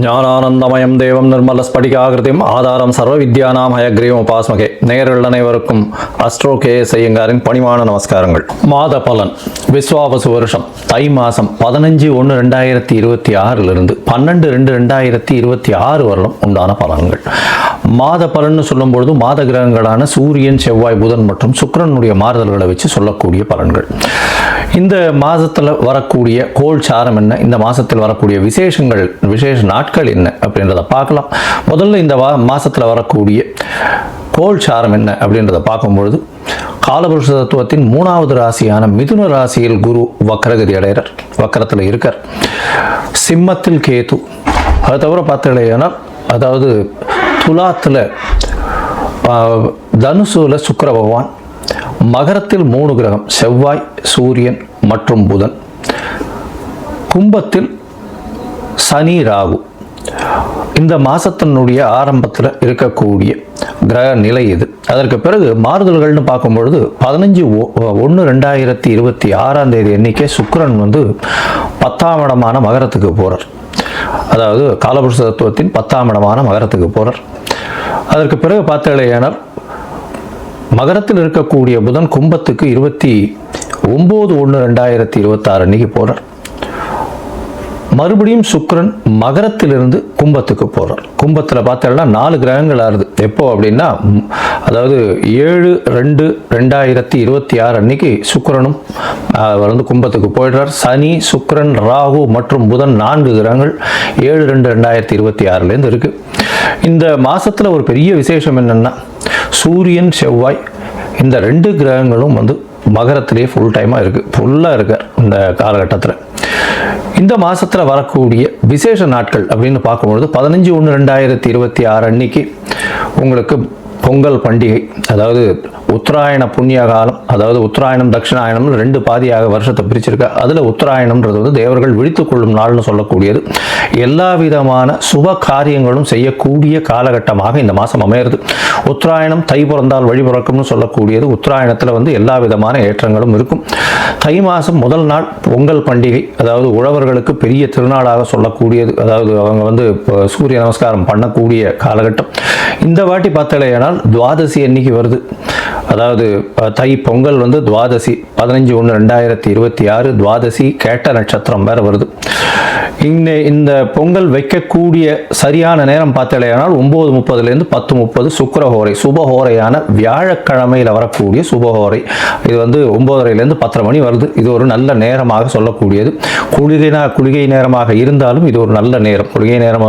ஞானானந்தமயம் தேவம் நிர்மல ஸ்படிகாகிருதியும் ஆதாரம் சர்வ வித்யானாம் ஹயக்ரீவம் உபாஸ்மகே. நேயர்கள் அனைவருக்கும் அஸ்ட்ரோ கேஎஸ் ஐயங்காரின் பணிவான நமஸ்காரங்கள். மாத பலன் விஸ்வாவசு வருஷம் தை மாதம் 15/1/2026 12/2/2026 வரலும் உண்டான பலன்கள். மாத பலன்னு சொல்லும் பொழுது மாத கிரகங்களான சூரியன், செவ்வாய், புதன் மற்றும் சுக்கிரனுடைய மாறுதல்களை வச்சு சொல்லக்கூடிய பலன்கள். இந்த மாதத்தில் வரக்கூடிய கோள் சாரம் என்ன, இந்த மாதத்தில் வரக்கூடிய விசேஷ நாட்கள் என்ன அப்படின்றத பார்க்கலாம். முதல்ல இந்த மாதத்தில் வரக்கூடிய கோள் சாரம் என்ன அப்படின்றத பார்க்கும்பொழுது, காலபுருஷ தத்துவத்தின் 3வது ராசியான மிதுன ராசியில் குரு வக்கரகதி அடைகிறார், வக்கரத்தில் இருக்கார். சிம்மத்தில் கேது, அது தவிர பார்த்தீங்கன்னா அதாவது துலாத்தில் தனுசுல சுக்கிர பகவான், மகரத்தில் 3 கிரகம் செவ்வாய், சூரியன் மற்றும் புதன், கும்பத்தில் சனி, ராகு. இந்த மாசத்தினுடைய ஆரம்பத்தில் இருக்கக்கூடிய கிரக நிலை இது. அதற்கு பிறகு மாறுதல்கள்னு பார்க்கும்பொழுது 15/1/2026 அன்னைக்கே சுக்கிரன் 10ஆம் இடமான மகரத்துக்கு போகிறார். அதாவது காலபுருஷ தத்துவத்தின் 10ஆம் இடமான மகரத்துக்கு போகிறார். அதற்கு பிறகு பார்த்தீங்கன்னா மகரத்தில் இருக்கக்கூடிய புதன் கும்பத்துக்கு 29/1/2026 அன்னைக்கு போகிறார். மறுபடியும் சுக்கிரன் மகரத்திலிருந்து கும்பத்துக்கு போகிறார். கும்பத்தில் பார்த்தீங்கன்னா 4 கிரகங்கள் ஆறுது. எப்போ அப்படின்னா, அதாவது 7/2/2026 அன்னைக்கு சுக்கிரனும் கும்பத்துக்கு போயிடுறார். சனி, சுக்கிரன், ராகு மற்றும் புதன் 4 கிரகங்கள் 7/2/2026 இருக்கு. இந்த மாசத்துல ஒரு பெரிய விசேஷம் என்னன்னா, சூரியன், செவ்வாய் இந்த 2 கிரகங்களும் மகரத்திலேயே ஃபுல்லாக இருக்கார் இந்த காலகட்டத்தில். இந்த மாசத்தில் வரக்கூடிய விசேஷ நாட்கள் அப்படின்னு பார்க்கும்பொழுது 15/1/2026 அன்னைக்கு உங்களுக்கு பொங்கல் பண்டிகை, அதாவது உத்தராயண புண்ணிய காலம், அதாவது உத்தராயணம் தட்சிணாயணம் 2 பாதியாக வருஷத்தை பிரிச்சிருக்கா. அதில் உத்தராயணம்ன்றது தேவர்கள் விழித்துக் கொள்ளும் நாள்னு சொல்லக்கூடியது. எல்லா விதமான சுப காரியங்களும் செய்யக்கூடிய காலகட்டமாக இந்த மாதம் அமையிறது. உத்தராயணம் தை பிறந்தால் வழி பிறக்கும்னு சொல்லக்கூடியது. உத்தராயணத்தில் எல்லா விதமான ஏற்றங்களும் இருக்கும். தை மாதம் முதல் நாள் பொங்கல் பண்டிகை, அதாவது உழவர்களுக்கு பெரிய திருநாளாக சொல்லக்கூடியது. அதாவது அவங்க சூரிய நமஸ்காரம் பண்ணக்கூடிய காலகட்டம். இந்த வாட்டி பார்த்தலையானால் துவாதசி அன்னைக்கு வருது. அதாவது தை பொங்கல் துவாதசி 15/1/2026 துவாதசி கேட்ட நட்சத்திரம் வேற வருது. இந்த பொங்கல் வைக்கக்கூடிய சரியான நேரம் பார்த்தலையானால் 9:30 10:30 சுக்கிரஹோரை, சுபஹோரையான வியாழக்கிழமையில் வரக்கூடிய சுபஹோரை. இது 9:30 10:30 மணி வருது. இது ஒரு நல்ல நேரமாக சொல்லக்கூடியது. குளிகை நேரமாக இருந்தாலும் இது ஒரு நல்ல நேரம். குளிகை நேரம்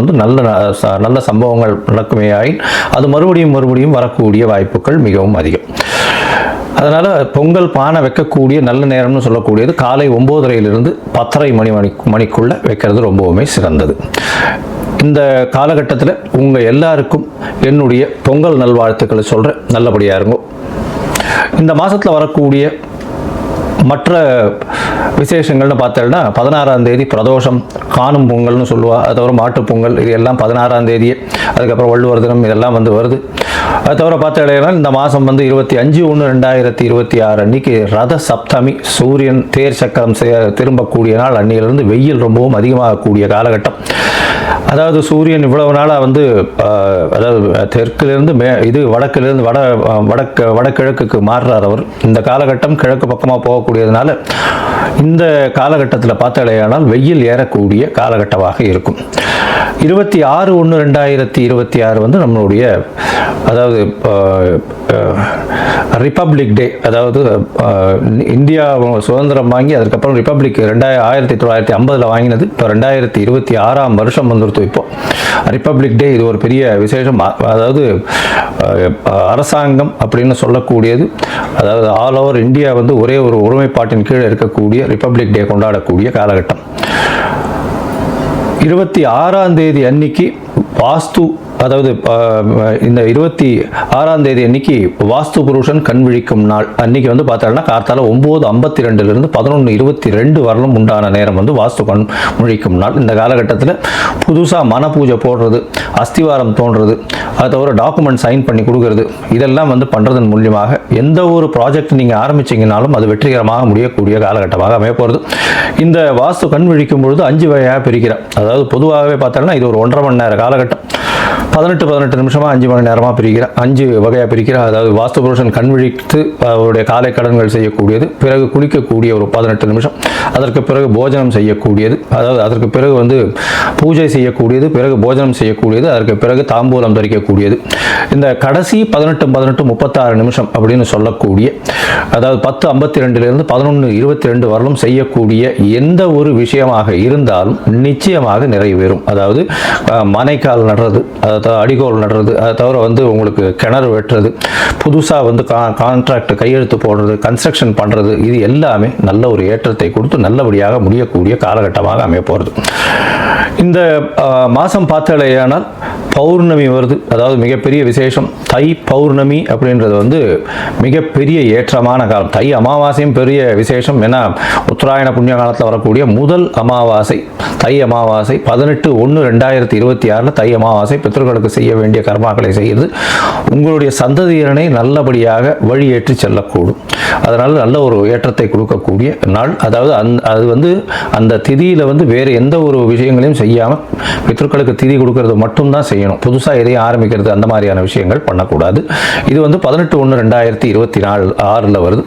நல்ல சம்பவங்கள் நடக்குமே ஆயின் அது மறுபடியும் வரக்கூடிய வாய்ப்புகள் மிகவும் அதிகம். அதனால் பொங்கல் பானை வைக்கக்கூடிய நல்ல நேரம்னு சொல்லக்கூடியது காலை 9:30 10:30 மணிக்குள்ளே வைக்கிறது ரொம்பவுமே சிறந்தது. இந்த காலகட்டத்தில் உங்கள் எல்லாருக்கும் என்னுடைய பொங்கல் நல்வாழ்த்துக்களை சொல்கிறேன். நல்லபடியாக இருக்கும். இந்த மாதத்தில் வரக்கூடிய மற்ற விசேஷங்கள்னு பார்த்தோம்னா 16ஆம் தேதி பிரதோஷம், காணும் பொங்கல்னு சொல்லுவா. அது தவிர மாட்டுப் பொங்கல், இது எல்லாம் 16ஆம் தேதியே. அதுக்கப்புறம் வள்ளுவர் தினம், இதெல்லாம் வருது. அது தவிர பார்த்தீங்கன்னா இந்த மாதம் 25/1/2026 அன்னைக்கு ரத சப்தமி, சூரியன் தேர் சக்கரம் திரும்பக்கூடிய நாள். அன்னையிலிருந்து வெயில் ரொம்பவும் அதிகமாகக்கூடிய காலகட்டம். அதாவது சூரியன் இவ்வளவு நாளாக அதாவது தெற்கிலிருந்து வடக்கிலிருந்து வடகிழக்குக்கு மாறுறார் அவர். இந்த காலகட்டம் கிழக்கு பக்கமாக போகக்கூடியதுனால இந்த காலகட்டத்தில் பார்த்தலையானால் வெயில் ஏறக்கூடிய காலகட்டமாக இருக்கும். 26/1/2026 நம்மளுடைய அதாவது ரிப்பப்ளிக் டே. அதாவது இந்தியா சுதந்திரம் வாங்கி அதுக்கப்புறம் ரிப்பப்ளிக் 1950 வாங்கினது. இப்போ 2026ஆம் வருஷம் வந்துருத்து. இப்போ ரிப்பப்ளிக் டே இது ஒரு பெரிய விசேஷம். அதாவது அரசாங்கம் அப்படின்னு சொல்லக்கூடியது, அதாவது ஆல் ஓவர் இந்தியா ஒரே ஒரு ஒருமைப்பாட்டின் கீழே இருக்கக்கூடிய ரிப்பப்ளிக் டே கொண்டாடக்கூடிய காலகட்டம். 26ஆம் தேதி அன்னைக்கு வாஸ்து அதாவது இந்த 26ஆம் தேதி அன்னைக்கு வாஸ்து புருஷன் கண் விழிக்கும் நாள் அன்னைக்கு வந்து பார்த்தோம்னா கார்த்தால 9:52 11:22 வரலும் உண்டான நேரம் வந்து வாஸ்து கண் விழிக்கும் நாள். இந்த காலகட்டத்தில் புதுசாக மன பூஜை போடுறது, அஸ்திவாரம் தோன்றது, அதை தவிர டாக்குமெண்ட் சைன் பண்ணி கொடுக்கறது, இதெல்லாம் வந்து பண்ணுறதன் மூலியமாக எந்த ஒரு ப்ராஜெக்ட் நீங்கள் ஆரம்பிச்சிங்கனாலும் அது வெற்றிகரமாக முடியக்கூடிய காலகட்டமாக அமைய போகிறது. இந்த வாஸ்து கண் விழிக்கும் பொழுது 5 வகையாக பிரிக்கிறேன். அதாவது பொதுவாகவே பார்த்தோம்னா இது ஒரு 1.5 மணி நேர காலகட்டம். 18 நிமிஷமாக 5 மணி நேரமாக பிரிக்கிறேன், 5 வகையாக பிரிக்கிறேன். அதாவது வாஸ்து புருஷன் கண் விழித்து அவருடைய காலை கடன்கள் செய்யக்கூடியது, பிறகு குளிக்கக்கூடிய ஒரு 18 நிமிஷம், அதற்கு பிறகு போஜனம் செய்யக்கூடியது, அதாவது அதற்கு பிறகு வந்து பூஜை செய்யக்கூடியது, பிறகு போஜனம் செய்யக்கூடியது, அதற்கு பிறகு தாம்பூலம் தரிக்கக்கூடியது. இந்த கடைசி 18 36 நிமிஷம் அப்படின்னு சொல்லக்கூடிய, அதாவது 10:52 11:22 வரலும் செய்யக்கூடிய எந்த ஒரு விஷயமாக இருந்தாலும் நிச்சயமாக நிறைவேறும். அதாவது மனைக்கால் நடுறது, அடிகோல் நடுறது, அதை தவிர வந்து உங்களுக்கு கிணறு வெட்டுறது, புதுசாக வந்து கான்ட்ராக்ட் கையெழுத்து போடுறது, கன்ஸ்ட்ரக்ஷன் பண்ணுறது, இது எல்லாமே நல்ல ஒரு ஏற்றத்தை கொடுத்து நல்லபடியாக முடியக்கூடிய காலகட்டமாக அமைய போகிறது. இந்த மாதம் பார்த்தாலேயானால் பௌர்ணமி வருது. அதாவது மிகப்பெரிய விசேஷம் தை பௌர்ணமி அப்படின்றது வந்து மிகப்பெரிய ஏற்றமான காலம். தை அமாவாசையும் பெரிய விசேஷம். ஏன்னா உத்தராயண புண்ணிய காலத்தில் வரக்கூடிய முதல் அமாவாசை தை அமாவாசை 18/1/2026 தை அமாவாசை. பித்ருக்களுக்கு செய்ய வேண்டிய கர்மாக்களை செய்து உங்களுடைய சந்ததியினரை நல்லபடியாக வழியேற்றி செல்லக்கூடும். அதனால் நல்ல ஒரு ஏற்றத்தை கொடுக்கக்கூடிய நாள். அதாவது அது வந்து அந்த திதியில் வந்து வேறு எந்த ஒரு விஷயங்களையும் செய்யாமல் பித்ருக்களுக்கு திதி கொடுக்கறது மட்டும்தான் செய்யணும். புதுசாக எதையும் ஆரம்பிக்கிறது அந்த மாதிரியான விஷயங்கள் பண்ணக்கூடாது. இது வந்து 18/1/2026 வருது.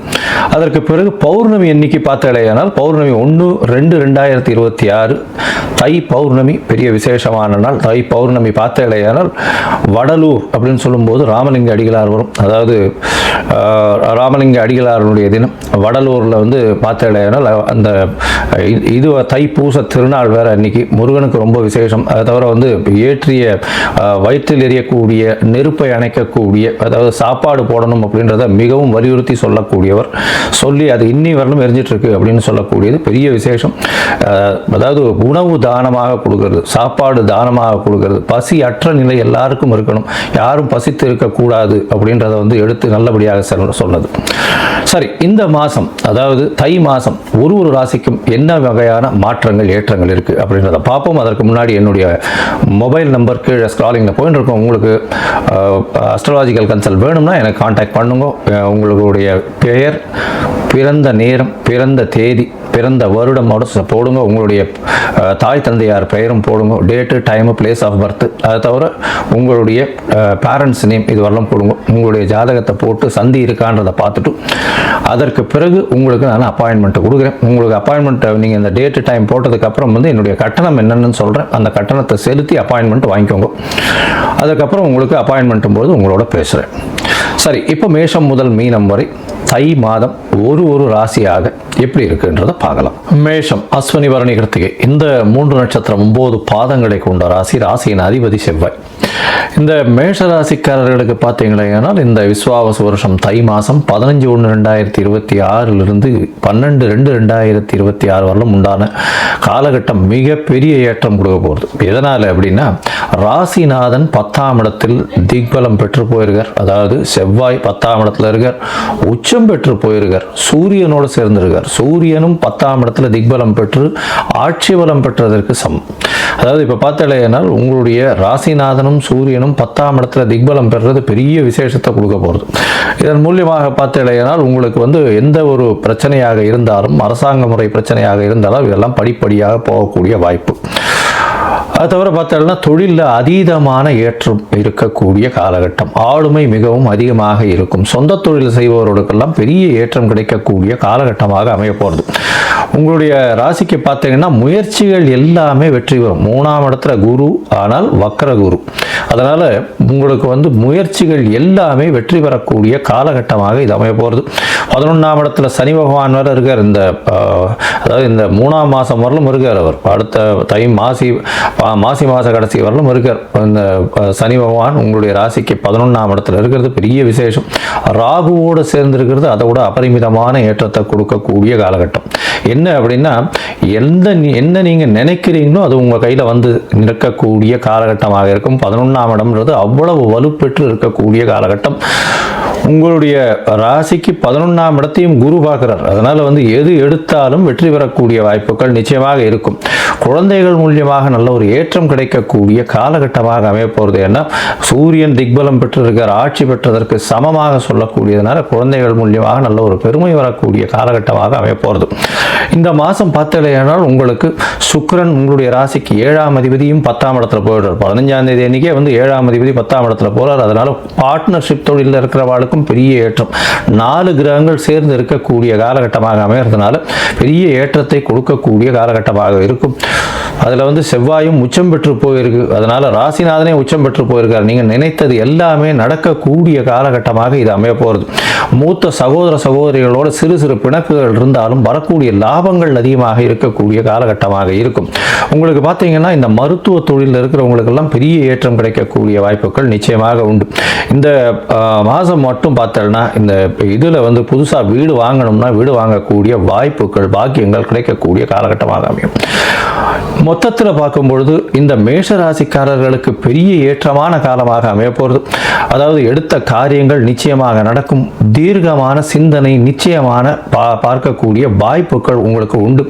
அதற்கு பிறகு பௌர்ணமி எண்ணிக்கை பார்த்தாலேயானால் பௌர்ணமி 1/2/2026 தை பௌர்ணமி பெரிய விசேஷமான நாள். தை பௌர்ணமி பார்த்தாலேயானால் வடலூர் அப்படின்னு சொல்லும்போது ராமலிங்க அடிகளார் வரும். அதாவது ராமலிங்க அடிகளாருடைய தினம் வடலூரில் வந்து பார்த்தாலேயானால் அந்த இது தைப்பூச திருநாள் வேற அன்னைக்கு முருகனுக்கு ரொம்ப விசேஷம். அதை தவிர வந்து ஏற்றிய வயிற்றில் எரியக்கூடிய நெருப்பை அணைக்கக்கூடிய, அதாவது சாப்பாடு போடணும் அப்படின்றத மிகவும் வலியுறுத்தி சொல்லக்கூடியவர். சொல்லி அது இன்னி வரலும் எரிஞ்சிட்டு இருக்கு அப்படின்னு சொல்லக்கூடியது பெரிய விசேஷம். அதாவது உணவு தானமாக கொடுக்கறது, சாப்பாடு தானமாக கொடுக்கறது, பசி அற்ற நிலை எல்லாருக்கும் இருக்கணும், யாரும் பசித்து இருக்கக்கூடாது அப்படின்றத வந்து எடுத்து நல்லபடியாக சொன்னது. சரி, இந்த மாதம் அதாவது தை மாதம் ஒரு ராசிக்கும் என்ன வகையான மாற்றங்கள் ஏற்றங்கள் இருக்குது அப்படின்றத பார்ப்போம். அதற்கு முன்னாடி என்னுடைய மொபைல் நம்பர் கீழே ஸ்க்ராலிங்கில் போயிட்டு இருக்கோம். உங்களுக்கு அஸ்ட்ராலாஜிக்கல் கன்சல்ட் வேணும்னா எனக்கு கான்டாக்ட் பண்ணுங்க. உங்களுடைய பெயர், பிறந்த நேரம், பிறந்த தேதி, பிறந்த வருடமோட போடுங்க. உங்களுடைய தாய் தந்தையார் பெயரும் போடுங்க. Date, time, place of birth, அதை தவிர உங்களுடைய பேரண்ட்ஸ் நேம் இது வரலாம் போடுங்க. உங்களுடைய ஜாதகத்தை போட்டு சந்தி இருக்கான்றதை பார்த்துட்டு அதற்கு பிறகு உங்களுக்கு நான் அப்பாயின்மெண்ட்டு கொடுக்குறேன். உங்களுக்கு அப்பாயின்மெண்ட்டை நீங்கள் இந்த டேட்டு டைம் போட்டதுக்கப்புறம் வந்து என்னுடைய கட்டணம் என்னென்னு சொல்கிறேன். அந்த கட்டணத்தை செலுத்தி அப்பாயின்மெண்ட் வாங்கிக்கோங்க. அதுக்கப்புறம் உங்களுக்கு அப்பாயின்மெண்ட்டும் போது உங்களோட பேசுகிறேன். சரி, இப்போ மேஷம் முதல் மீனம் வரை தை மாதம் ஒரு ராசியாக எப்படி இருக்குன்றதை பார்க்கலாம். மேஷம் அஸ்வினி பரணி கிருத்திகை இந்த 3 நட்சத்திரம் 9 பாதங்களை கொண்ட ராசி. ராசியின் அதிபதி செவ்வாய். இந்த மேஷ ராசிக்காரர்களுக்கு பார்த்தீங்கன்னா இந்த விஸ்வாவச வருஷம் தை மாதம் 15/1/2026 12/2/2026 வரலும் உண்டான காலகட்டம் மிகப்பெரிய ஏற்றம் கொடுக்க போகிறது. எதனால் அப்படின்னா ராசிநாதன் 10ஆம் இடத்தில் திக்பலம் பெற்று போயிருக்கார். அதாவது செவ்வாய் 10ஆம் இடத்துல இருக்கார், உச்சம் பெற்று போயிருக்கார், சூரியனோடு சேர்ந்திருக்கார். சூரியனும் 10ஆம் இடத்துல திக்பலம் பெற்று ஆட்சி பலம் பெற்றதற்கு சமம். அதாவது இப்போ பார்த்தாலேனால் உங்களுடைய ராசிநாதனும் சூரியனும் 10ஆம் இடத்துல திக்பலம் பெறுறது பெரிய விசேஷத்தை கொடுக்க போகிறது. இதன் மூலியமாக பார்த்தாலேனால் உங்களுக்கு வந்து எந்த ஒரு பிரச்சனையாக இருந்தாலும், அரசாங்க முறை பிரச்சனையாக இருந்தாலும் இதெல்லாம் படிப்படியாக போகக்கூடிய வாய்ப்பு. அது தவிர பார்த்தோம்னா தொழிலில் அதீதமான ஏற்றம் இருக்கக்கூடிய காலகட்டம். ஆளுமை மிகவும் அதிகமாக இருக்கும். சொந்த தொழில் செய்பவர்களுக்கெல்லாம் பெரிய ஏற்றம் கிடைக்கக்கூடிய காலகட்டமாக அமைய போகிறது. உங்களுடைய ராசிக்கு பார்த்தீங்கன்னா முயற்சிகள் எல்லாமே வெற்றி பெறும். 3ஆம் இடத்துல குரு, ஆனால் வக்ர குரு. அதனால் உங்களுக்கு வந்து முயற்சிகள் எல்லாமே வெற்றி பெறக்கூடிய காலகட்டமாக இது அமைய போகிறது. 11ஆம் இடத்துல சனி பகவான் வேறு இருக்கார். அதாவது இந்த 3ஆம் மாதம் வரலும் இருக்கார். அவர் அடுத்த தை மாசி மாத கடைசி வரலும் இருக்கார். இந்த சனி பகவான் உங்களுடைய ராசிக்கு 11ஆம் இடத்துல இருக்கிறது பெரிய விசேஷம். ராகுவோடு சேர்ந்திருக்கிறது அதை விட அபரிமிதமான ஏற்றத்தை கொடுக்கக்கூடிய காலகட்டம். என்ன அப்படின்னா என்ன நீங்கள் நினைக்கிறீங்களோ அது உங்கள் கையில் வந்து நிற்கக்கூடிய காலகட்டமாக இருக்கும். 11ஆம் இடம்ன்றது அவ்வளவு வலுப்பெற்று இருக்கக்கூடிய காலகட்டம். உங்களுடைய ராசிக்கு 11ஆம் இடத்தையும் குரு பார்க்கிறார். அதனால் வந்து எது எடுத்தாலும் வெற்றி பெறக்கூடிய வாய்ப்புகள் நிச்சயமாக இருக்கும். குழந்தைகள் மூலியமாக நல்ல ஒரு ஏற்றம் கிடைக்கக்கூடிய காலகட்டமாக அமைய போகிறது. ஏன்னா சூரியன் திக்பலம் பெற்றிருக்கார், ஆட்சி பெற்றதற்கு சமமாக சொல்லக்கூடியதுனால குழந்தைகள் மூலியமாக நல்ல ஒரு பெருமை வரக்கூடிய காலகட்டமாக அமைய போகிறது. இந்த மாதம் பார்த்தலையானால் உங்களுக்கு சுக்கிரன் உங்களுடைய ராசிக்கு 7ஆம் அதிபதியும் 10ஆம் இடத்துல போயிடுறார். 15ஆம் தேதி அன்றைக்கே வந்து 7ஆம் அதிபதி 10ஆம் இடத்துல போகிறார். அதனால் பார்ட்னர்ஷிப் தொழிலில் இருக்கிறவாளுக்கும் பெரிய ஏற்றம். 4 கிரகங்கள் சேர்ந்து இருக்கக்கூடிய காலகட்டமாக அமைகிறதுனால பெரிய ஏற்றத்தை கொடுக்கக்கூடிய காலகட்டமாக இருக்கும். அதில் வந்து செவ்வாயும் உச்சம் பெற்று போயிருக்கு. அதனால் ராசிநாதனே உச்சம் பெற்று போயிருக்கார். நீங்கள் நினைத்தது எல்லாமே நடக்கக்கூடிய காலகட்டமாக இது அமைய போகிறது. மூத்த சகோதர சகோதரிகளோட சிறு சிறு பிணக்குகள் இருந்தாலும் வரக்கூடிய லாபங்கள் அதிகமாக இருக்கக்கூடிய காலகட்டமாக இருக்கும். உங்களுக்கு பார்த்தீங்கன்னா இந்த மருத்துவ தொழிலில் இருக்கிறவங்களுக்கெல்லாம் பெரிய ஏற்றம் கிடைக்கக்கூடிய வாய்ப்புகள் நிச்சயமாக உண்டு. இந்த மாதம் மட்டும் பார்த்தோம்னா இந்த இதில் வந்து புதுசாக வீடு வாங்கணும்னா வீடு வாங்கக்கூடிய வாய்ப்புகள் பாக்கியங்கள் கிடைக்கக்கூடிய காலகட்டமாக அமையும். மொத்தத்தில் பார்க்கும்பொழுது இந்த மேஷ ராசிக்காரர்களுக்கு பெரிய ஏற்றமான காலமாக அமைய போகிறது. அதாவது எடுத்த காரியங்கள் நிச்சயமாக நடக்கும். தீர்க்கமான சிந்தனை நிச்சயமான பார்க்கக்கூடிய வாய்ப்புகள் உங்களுக்கு உண்டு.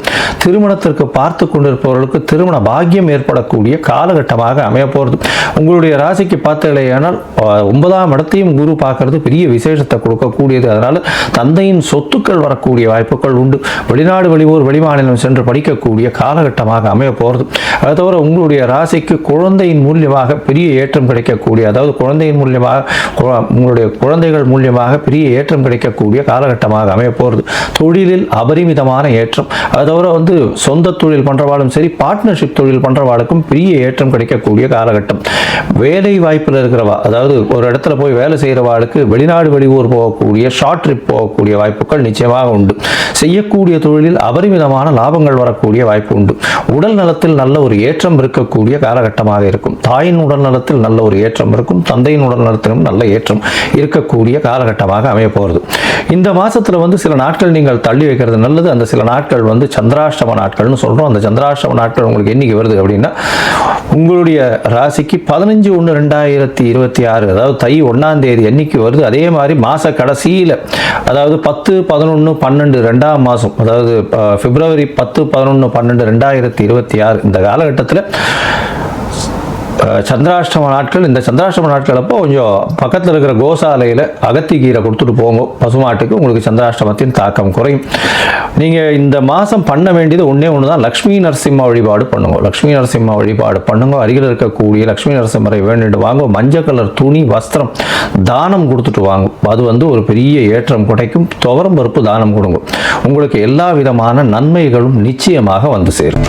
திருமணத்திற்கு பார்த்து கொண்டிருப்பவர்களுக்கு திருமண பாக்கியம் ஏற்படக்கூடிய காலகட்டமாக அமைய போகிறது. உங்களுடைய ராசிக்கு பார்த்தீங்களேயானால் 9ஆம் இடத்தையும் குரு பார்க்கறது பெரிய விசேஷத்தை கொடுக்கக்கூடியது. அதனால் தந்தையின் சொத்துக்கள் வரக்கூடிய வாய்ப்புகள் உண்டு. வெளிநாடு வெளியூர் வெளிமாநிலம் சென்று படிக்கக்கூடிய காலகட்டமாக அமைய போகிறது. அதை தவிர உங்களுடைய ராசிக்கு குழந்தையின் மூலியமாக பெரிய ஏற்றம் கிடைக்கக்கூடிய, அதாவது குழந்தையின் மூலியமாக உங்களுடைய குழந்தைகள் மூலியமாக பெரிய ஏற்றம் கிடைக்கக்கூடிய காலகட்டமாக அமைய போகிறது. தொழிலில் அபரிமிதமான ஏற்றம். அதை தவிர வந்து சொந்த தொழில் பண்ணுறவாளும் சரி, பார்ட்னர்ஷிப் தொழில் பண்ணுறவாளுக்கும் பெரிய ஏற்றம் கிடைக்கக்கூடிய காலகட்டம். வேலை வாய்ப்பில் இருக்கிறவா, அதாவது ஒரு இடத்துல போய் வேலை செய்கிறவாளுக்கு வெளிநாடு வெளியூர் போகக்கூடிய ஷார்ட் ட்ரிப் போகக்கூடிய வாய்ப்புகள் நிச்சயமாக உண்டு. செய்யக்கூடிய தொழிலில் அபரிமிதமான லாபங்கள் வரக்கூடிய வாய்ப்பு உண்டு. உடல் நலத்தில் நல்ல ஒரு ஏற்றம் இருக்கக்கூடிய காலகட்டமாக இருக்கும். தாயின் உடல் நலத்தில் நல்ல ஒரு ஏற்றம் இருக்கும். தந்தையின் உடல் நலத்திலும் நல்ல ஏற்றம் இருக்கக்கூடிய காலகட்டமாக அமைய போகிறது. இந்த மாசத்துல வந்து சில நாட்கள் நீங்கள் தள்ளி வைக்கிறது நல்லது. அந்த சில நாட்கள் வந்து சந்திராஷ்டம நாட்கள்னு சொல்றோம். அந்த சந்திராஷ்டம நாட்கள் உங்களுக்கு என்னைக்கு வருது அப்படின்னா, உங்களுடைய ராசிக்கு 15/1/2026, அதாவது தை 1ஆம் தேதி என்னைக்கு வருது. அதே மாதிரி மாச கடைசியில், அதாவது 10, 11, 12 2ஆம் மாதம், அதாவது பிப்ரவரி 10, 11, 12 2026 இந்த காலகட்டத்தில் சந்திராஷ்டம நாட்கள். இந்த சந்திராஷ்டம நாட்கள் அப்போ கொஞ்சம் பக்கத்தில் இருக்கிற கோசாலையில் அகத்திக்கீரை கொடுத்துட்டு போங்க பசுமாட்டுக்கு. உங்களுக்கு சந்திராஷ்டமத்தின் தாக்கம் குறையும். நீங்கள் இந்த மாதம் பண்ண வேண்டியது ஒன்றே ஒன்று தான், லக்ஷ்மி நரசிம்ம வழிபாடு பண்ணுங்க. லக்ஷ்மி நரசிம்ம வழிபாடு பண்ணுங்க. அருகில் இருக்கக்கூடிய லக்ஷ்மி நரசிம்மரை வேண்டிட்டு வாங்க. மஞ்சள் கலர் துணி வஸ்திரம் தானம் கொடுத்துட்டு வாங்க. அது வந்து ஒரு பெரிய ஏற்றம் கிடைக்கும். துவரம் பருப்பு தானம் கொடுங்க. உங்களுக்கு எல்லா விதமான நன்மைகளும் நிச்சயமாக வந்து சேரும்.